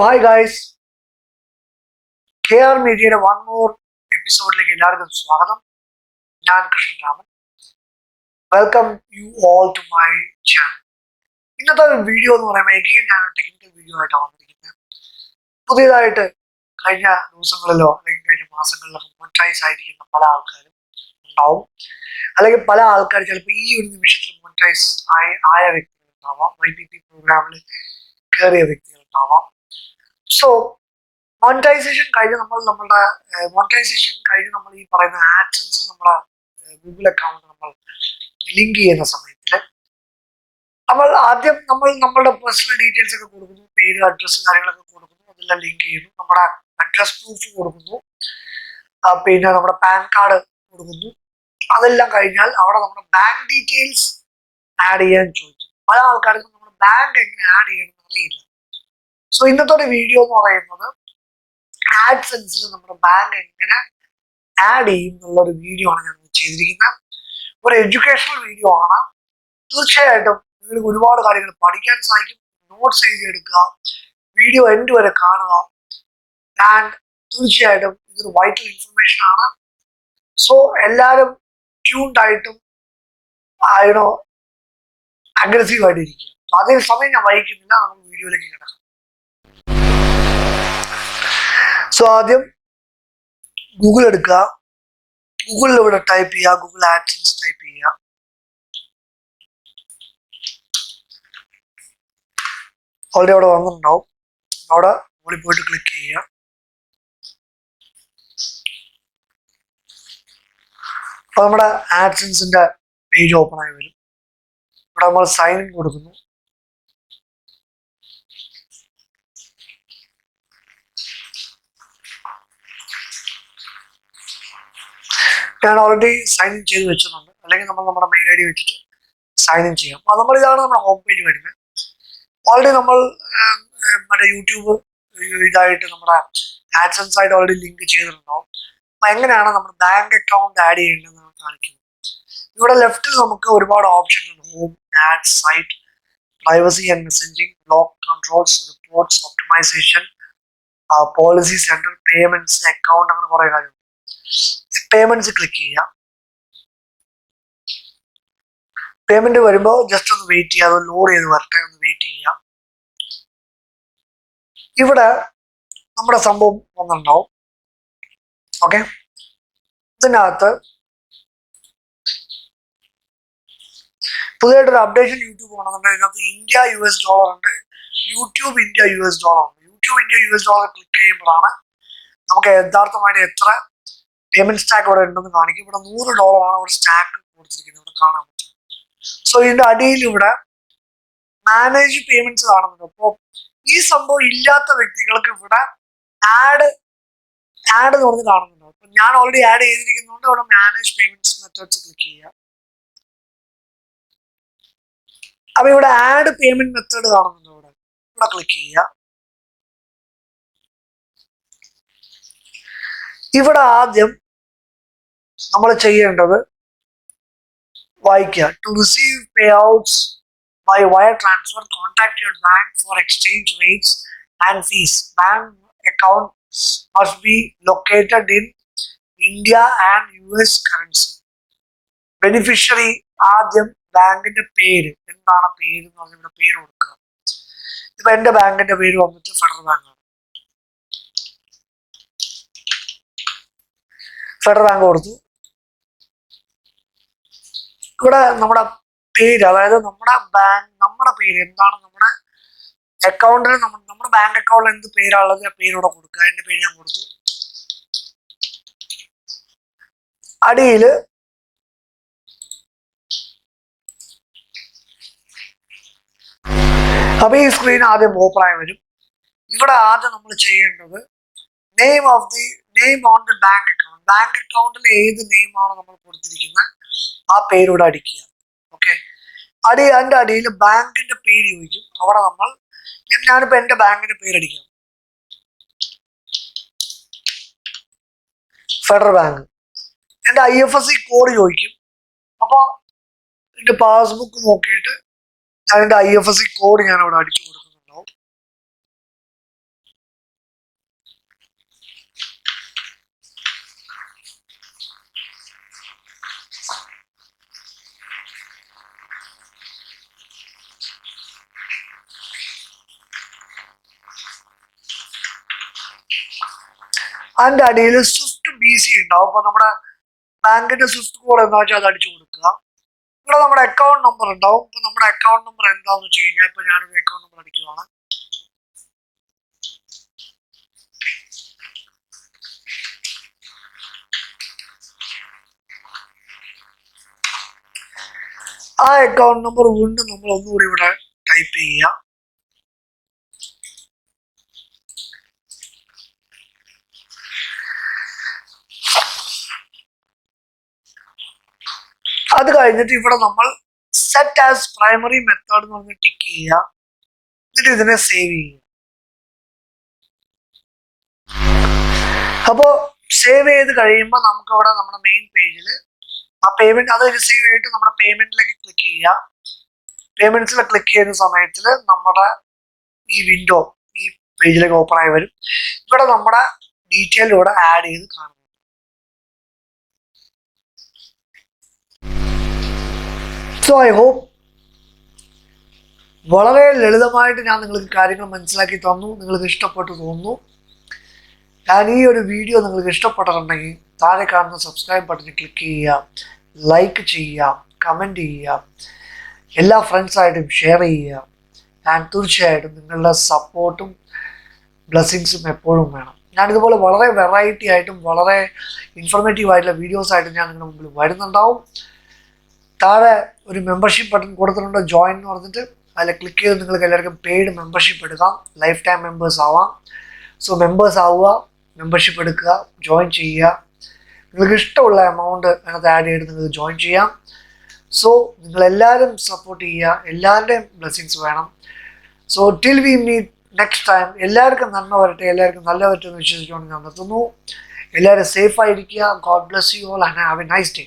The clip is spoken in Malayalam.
So hi guys, KRMEDIA one more episode like എല്ലാവർക്കും സ്വാഗതം. ഞാൻ കൃഷ്ണരാമൻ. Welcome you all to my channel. ഇന്നത്തെ വീഡിയോ എന്ന് പറയുമ്പോൾ again ഞാൻ ഒരു ടെക്നിക്കൽ വീഡിയോ ആയിട്ടാണ് വന്നിരിക്കുന്നത്. പുതിയതായിട്ട് കഴിഞ്ഞ ദിവസങ്ങളിലോ അല്ലെങ്കിൽ കഴിഞ്ഞ മാസങ്ങളിലോ മോണിറ്റൈസ് ആയിരിക്കുന്ന പല ആൾക്കാരും ഉണ്ടാവും. അല്ലെങ്കിൽ പല ആൾക്കാർ ചിലപ്പോൾ ഈ ഒരു നിമിഷത്തിൽ മോണിറ്റൈസ് ആയ വ്യക്തികൾ ഉണ്ടാവാം, YPP പ്രോഗ്രാമിൽ കയറിയ വ്യക്തികൾ ഉണ്ടാവാം. സോ മോണിറ്റൈസേഷൻ കഴിഞ്ഞ് നമ്മൾ ഈ പറയുന്ന ആഡ്സൻസ് നമ്മുടെ ഗൂഗിൾ അക്കൗണ്ട് നമ്മൾ ലിങ്ക് ചെയ്യുന്ന സമയത്ത് നമ്മളുടെ പേഴ്സണൽ ഡീറ്റെയിൽസ് ഒക്കെ കൊടുക്കുന്നു, പേര് അഡ്രസ്സ് കാര്യങ്ങളൊക്കെ കൊടുക്കുന്നു, അതെല്ലാം ലിങ്ക് ചെയ്യുന്നു, നമ്മുടെ അഡ്രസ് പ്രൂഫ് കൊടുക്കുന്നു, പിന്നെ നമ്മുടെ പാൻ കാർഡ് കൊടുക്കുന്നു. അതെല്ലാം കഴിഞ്ഞാൽ അവിടെ നമ്മുടെ ബാങ്ക് ഡീറ്റെയിൽസ് ആഡ് ചെയ്യാൻ ചോദിക്കും. പല ആൾക്കാർക്കും നമ്മുടെ ബാങ്ക് എങ്ങനെ ആഡ് ചെയ്യണമെന്ന് അറിയില്ല. സോ ഇന്നത്തെ ഒരു വീഡിയോ എന്ന് പറയുന്നത് ആഡ്സെൻസിൽ നമ്മുടെ ബാങ്ക് എങ്ങനെ ആഡ് ചെയ്യും എന്നുള്ളൊരു വീഡിയോ ആണ് ഞാൻ ചെയ്തിരിക്കുന്നത്. ഒരു എഡ്യൂക്കേഷണൽ വീഡിയോ ആണ്. തീർച്ചയായിട്ടും നിങ്ങൾക്ക് ഒരുപാട് കാര്യങ്ങൾ പഠിക്കാൻ സാധിക്കും. നോട്ട്സ് എഴുതിയെടുക്കുക, വീഡിയോ എൻഡ് വരെ കാണുക. ആൻഡ് തീർച്ചയായിട്ടും ഇതൊരു വൈറ്റൽ ഇൻഫർമേഷൻ ആണ്. സോ എല്ലാവരും ട്യൂൺഡ് ആയിട്ടും അഗ്രസീവ് ആയിട്ടിരിക്കുക. അതേ സമയം ഞാൻ വൈകുന്നില്ല, നമുക്ക് വീഡിയോയിലേക്ക് കിടക്കാം. സോ ആദ്യം ഗൂഗിൾ എടുക്കുക, ഗൂഗിളിൽ ഇവിടെ ടൈപ്പ് ചെയ്യുക, ഗൂഗിൾ ആഡ്സെൻസ് ടൈപ്പ് ചെയ്യുക. ഓൾറെഡി അവിടെ വന്നിട്ടുണ്ടാവും. അവിടെ മുകളിൽ പോയിട്ട് ക്ലിക്ക് ചെയ്യുക. അപ്പൊ നമ്മുടെ ആഡ്സെൻസിന്റെ പേജ് ഓപ്പൺ ആയി വരും. ഇവിടെ നമ്മൾ സൈൻ ഇൻ കൊടുക്കുന്നു. ഞാൻ ഓൾറെഡി സൈൻ ഇൻ ചെയ്ത് വെച്ചിട്ടുണ്ട്. അല്ലെങ്കിൽ നമ്മൾ നമ്മുടെ മെയിൽ ID വെച്ചിട്ട് സൈൻ ഇൻ ചെയ്യാം. അപ്പൊ ഇതാണ് നമ്മുടെ ഹോം പേജ് വരുന്നത്. ഓൾറെഡി നമ്മൾ മറ്റേ യൂട്യൂബ് ഇതായിട്ട് നമ്മുടെ ആഡ്സെൻസ് ആയിട്ട് ഓൾറെഡി ലിങ്ക് ചെയ്തിട്ടുണ്ടാവും. അപ്പൊ എങ്ങനെയാണ് നമ്മുടെ ബാങ്ക് അക്കൗണ്ട് ആഡ് ചെയ്യേണ്ടതെന്ന് കാണിക്കുന്നത്. ഇവിടെ ലെഫ്റ്റിൽ നമുക്ക് ഒരുപാട് ഓപ്ഷൻസ് ഉണ്ട്. Home, ad, site, privacy and messaging, block controls, reports, optimisation, policy centre, payments, account, അങ്ങനെ കുറെ കാര്യങ്ങൾ. പേയ്മെന്റ്സ് ക്ലിക്ക് ചെയ്യുക. പേയ്മെന്റ് വരുമ്പോൾ ജസ്റ്റ് ഒന്ന് വെയിറ്റ് ചെയ്യുക, അത് ലോഡ് ചെയ്ത് വരട്ടെ, ഒന്ന് വെയിറ്റ് ചെയ്യുക. ഇവിടെ നമ്മുടെ സംഭവം വന്നിട്ടുണ്ടാവും. ഓക്കെ, ഇതിനകത്ത് പുതിയതായിട്ടൊരു അപ്ഡേഷൻ യൂട്യൂബ് ആണെന്നുണ്ടെങ്കിൽ ഇതിനകത്ത് ഇന്ത്യ US ഡോളർ ഉണ്ട്, യൂട്യൂബ് ഇന്ത്യ US ഡോളർ ഉണ്ട്. YouTube India US dollar click ചെയ്യുമ്പോഴാണ് നമുക്ക് യഥാർത്ഥമായിട്ട് എത്ര പേയ്മെന്റ് സ്റ്റാക്ക് ഇവിടെ ഉണ്ടെന്ന് കാണിക്കും. ഇവിടെ $100 ആണ് ഒരു സ്റ്റാക്ക് കൊടുത്തിരിക്കുന്നത്, ഇവിടെ കാണാൻ പറ്റും. സോ ഇതിന്റെ അടിയിൽ ഇവിടെ മാനേജ് പേയ്മെന്റ്സ് കാണുന്നുണ്ട്. അപ്പോൾ ഈ സംഭവം ഇല്ലാത്ത വ്യക്തികൾക്ക് ഇവിടെ ആഡ് എന്ന് പറഞ്ഞ് കാണുന്നുണ്ട്. അപ്പൊ ഞാൻ ഓൾറെഡി ആഡ് ചെയ്തിരിക്കുന്നതുകൊണ്ട് ഇവിടെ മാനേജ് പേയ്മെന്റ്സ് മെത്തേഡ്സ് ക്ലിക്ക് ചെയ്യുക. അപ്പൊ ഇവിടെ ആഡ് പേയ്മെന്റ് മെത്തേഡ് കാണുന്നുണ്ട്. ഇവിടെ ക്ലിക്ക് ചെയ്യുക. ഇവിടെ ആദ്യം നമ്മൾ ചെയ്യേണ്ടത് വായിക്കുക. To receive payouts by wire transfer contact your bank for exchange rates and fees. Bank account must be located in India and US currency. Beneficiary ആദ്യം ബാങ്കിന്റെ പേര്, എന്താണ് പേര് എന്ന് പറഞ്ഞാൽ ഇവിടെ പേര് കൊടുക്കുക. ഇപ്പൊ എന്റെ ബാങ്കിന്റെ പേര് വന്നിട്ട് ഫെഡറൽ ബാങ്ക് ആണ്. ഫെഡറൽ ബാങ്ക് കൊടുത്തു. ഇവിടെ നമ്മുടെ പേര്, അതായത് നമ്മുടെ പേര് എന്താണ്, നമ്മുടെ അക്കൗണ്ടിൽ നമ്മുടെ ബാങ്ക് അക്കൗണ്ടിൽ എന്ത് പേരാണുള്ളത് ആ പേര് ഇവിടെ കൊടുക്കുക. എന്റെ പേര് ഞാൻ കൊടുത്തു. അടിയില് അപ്പൊ ഈ സ്ക്രീൻ ആദ്യം ഓപ്പൺ ആയി വരും. ഇവിടെ ആദ്യം നമ്മൾ ചെയ്യേണ്ടത് name on the bank account. Bank അക്കൗണ്ടിൽ ഏത് നെയിമാണോ നമ്മൾ കൊടുത്തിരിക്കുന്നത് ആ പേരൂടെ അടിക്കുക. ഓക്കെ, അതിന്റെ അടിയിൽ ബാങ്കിന്റെ പേര് ചോദിക്കും. അവിടെ ഞാനിപ്പോ എന്റെ ബാങ്കിന്റെ പേര് അടിക്കാം, ഫെഡറൽ ബാങ്ക്. എന്റെ IFSC കോഡ് ചോദിക്കും. അപ്പൊ എന്റെ പാസ്ബുക്ക് നോക്കിയിട്ട് ഞാൻ എന്റെ IFSC കോഡ് ഞാൻ അവിടെ അടിച്ചു കൊടുക്കുന്നുണ്ടാവും. അതിൻ്റെ അടിയിൽ സ്വിഫ്റ്റ് BC ഉണ്ടാവും. അപ്പോൾ നമ്മുടെ ബാങ്കിന്റെ സ്വിഫ്റ്റ് കോഡ് എന്താ വെച്ചാൽ അത് അടിച്ചു കൊടുക്കുക. ഇവിടെ നമ്മുടെ അക്കൗണ്ട് നമ്പർ ഉണ്ടാവും. ഇപ്പൊ നമ്മുടെ അക്കൗണ്ട് നമ്പർ എന്താന്ന് വെച്ച് കഴിഞ്ഞാൽ ഇപ്പൊ ഞാനൊരു അക്കൗണ്ട് നമ്പർ അടിക്കുകയാണ്. ആ അക്കൗണ്ട് നമ്പർ വീണ്ടും നമ്മൾ ഒന്നുകൂടി ഇവിടെ ടൈപ്പ് ചെയ്യുക. അത് കഴിഞ്ഞിട്ട് ഇവിടെ നമ്മൾ സെറ്റ് ആസ് പ്രൈമറി മെത്തേഡ് എന്ന് പറഞ്ഞ് ടിക്ക് ചെയ്യുക. എന്നിട്ട് ഇതിനെ സേവ് ചെയ്യുക. അപ്പോൾ സേവ് ചെയ്ത് കഴിയുമ്പോൾ നമുക്ക് ഇവിടെ നമ്മുടെ മെയിൻ പേജിൽ ആ പേയ്മെന്റ് അത് റിസീവ് ചെയ്തിട്ട് നമ്മുടെ പേയ്മെന്റിലേക്ക് ക്ലിക്ക് ചെയ്യുക. പേയ്മെന്റ്സിൽ ക്ലിക്ക് ചെയ്യുന്ന സമയത്തിൽ നമ്മുടെ ഈ വിൻഡോ ഈ പേജിലേക്ക് ഓപ്പൺ ആയി വരും. ഇവിടെ നമ്മുടെ ഡീറ്റെയിൽ ഇവിടെ ആഡ് ചെയ്ത് കാണും. സോ ഐ ഹോപ്പ് വളരെ ലളിതമായിട്ട് ഞാൻ നിങ്ങൾക്ക് കാര്യങ്ങൾ മനസ്സിലാക്കി തന്നു. നിങ്ങൾക്ക് ഇഷ്ടപ്പെട്ടു തോന്നുന്നു. ഞാൻ ഈ ഒരു വീഡിയോ നിങ്ങൾക്ക് ഇഷ്ടപ്പെട്ടിട്ടുണ്ടെങ്കിൽ താഴെ കാണുന്ന സബ്സ്ക്രൈബ് ബട്ടണിൽ ക്ലിക്ക് ചെയ്യുക, ലൈക്ക് ചെയ്യുക, കമൻറ്റ് ചെയ്യുക, എല്ലാ ഫ്രണ്ട്സായിട്ടും ഷെയർ ചെയ്യുക. ഞാൻ തീർച്ചയായിട്ടും നിങ്ങളുടെ സപ്പോർട്ടും ബ്ലെസ്സിങ്സും എപ്പോഴും വേണം. ഞാനിതുപോലെ വളരെ വെറൈറ്റി ആയിട്ടും വളരെ ഇൻഫോർമേറ്റീവ് ആയിട്ടുള്ള വീഡിയോസായിട്ടും ഞാൻ നിങ്ങളുടെ മുമ്പിൽ വരുന്നുണ്ടാവും. താഴെ ഒരു മെമ്പർഷിപ്പ് ബട്ടൺ കൊടുത്തിട്ടുണ്ട്, ജോയിൻ എന്ന് പറഞ്ഞിട്ട്. അതിൽ ക്ലിക്ക് ചെയ്ത് നിങ്ങൾക്ക് എല്ലാവർക്കും പെയ്ഡ് മെമ്പർഷിപ്പ് എടുക്കാം, ലൈഫ് ടൈം മെമ്പേഴ്സ് ആവാം. സോ മെമ്പേഴ്സ് ആവുക, മെമ്പർഷിപ്പ് എടുക്കുക, ജോയിൻ ചെയ്യുക. നിങ്ങൾക്ക് ഇഷ്ടമുള്ള എമൗണ്ട് അതിനകത്ത് ആഡ് ചെയ്ത് നിങ്ങൾക്ക് ജോയിൻ ചെയ്യാം. സോ നിങ്ങളെല്ലാവരും സപ്പോർട്ട് ചെയ്യുക, എല്ലാവരുടെയും ബ്ലെസ്സിങ്സ് വേണം. So till we meet next time. എല്ലാവർക്കും നന്മ വരട്ടെ, എല്ലാവർക്കും നല്ല വരട്ടെ എന്ന് വിശ്വസിച്ചുകൊണ്ട് ഞാൻ നിർത്തുന്നു. എല്ലാവരും സേഫ് ആയിരിക്കുക. God bless you all and have A nice day.